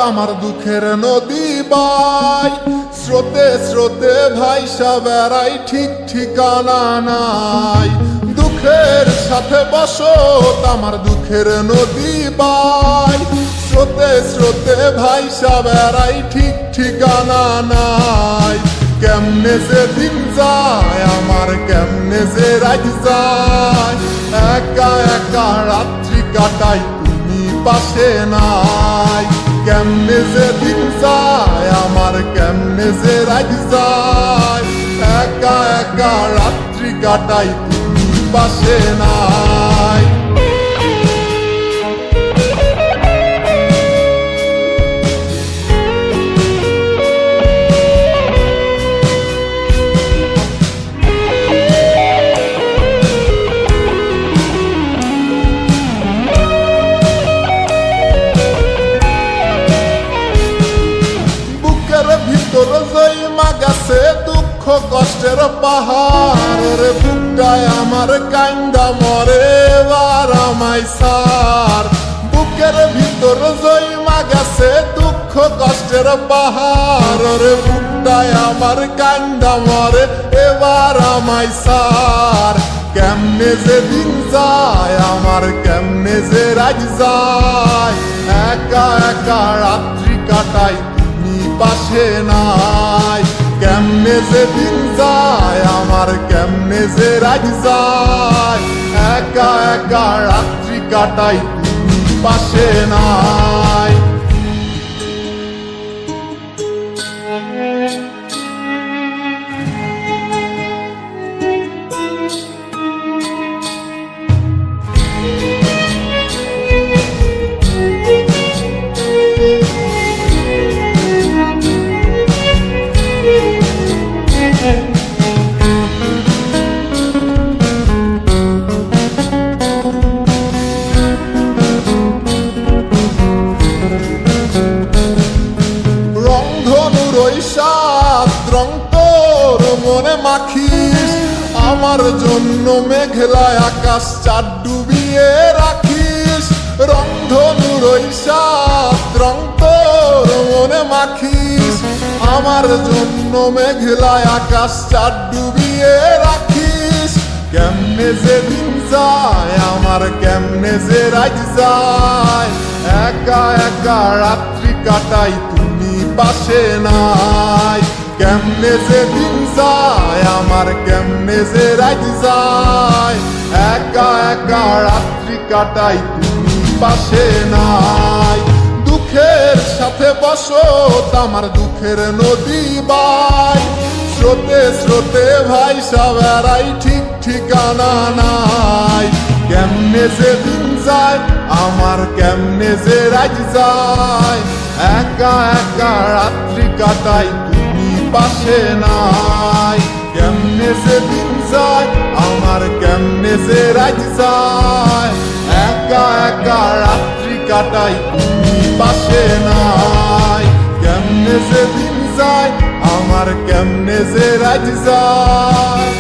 আমার দুঃখের নদী বাই, স্রোতে স্রোতে ভাইসা বেড়াই, ঠিক ঠিকানা নাই। দুঃখের সাথে বসত আমার দুঃখের নদী বাই, স্রোতে স্রোতে ভাইসা বেড়াই, ঠিক ঠিকানা নাই। কেমনে যে দিন যায় আমার, কেমনে যে রাত যায়, একা একা রাত্রি কাটাই তুমি পাশে নাই। কেমনে যে দিন যায় আমার, কেমনে যে রাত যায়, একা একা রাত্রি কাটাই তুমি পাশে নাই। ভিতর জয়মা গেছে দুঃখ কষ্টের পাহাড়, রে বুকটায় আমার কান্দা মরে এবার আমায় সার। বুকের ভিতর জয়মা গেছে দুঃখ কষ্টের পাহাড়, রে বুকটায় আমার কান্দা মরে এবার আমায় সার। কেমনে যে দিন যায় আমার, কেমনে যে রাত যায়, একা একা রাত্রি কাটাই পাশে নাই। কেমনে যে দিন যায় আমার, কেমনে যে রাত যায়, একা একা রাত্রি কাটাই তুমি পাশে নাই। রং তোর মনে মাখিস, আমার জন্য মেঘলায় আকাশ চাঁদ ডুবিয়ে রাখিস। রংধনুর ওই সাত রং তোর মনে মাখিস, আমার জন্য মেঘলায় আকাশ চাঁদ ডুবিয়ে রাখিস। কেমনে যে দিন যায় আমার, কেমনে যে রাত যায়, একা একা রাত্রি কাটাই তুমি পাশে নাই। কেমনে যে দিন যায় আমার, কেমনে যে রাত যায়, একা একা রাত্রি কাটাই তুমি পাশে নাই। দুঃখের সাথে বসত আমার দুঃখের নদী বাই, স্রোতে স্রোতে ভাইসা বেড়াই, ঠিক ঠিকানা নাই। কেমনে যে দিন যায় আমার, কেমনে যে রাত যায়, একা একা রাত্রি কাটাই তুমি পাশে নাই। কেমনে যে দিন যায় আমার, কেমনে যে রাত যায়, একা একা রাত্রি কাটাই তুমি পাশে নাই। কেমনে যে দিন যায় আমার, কেমনে যে রাত যায়।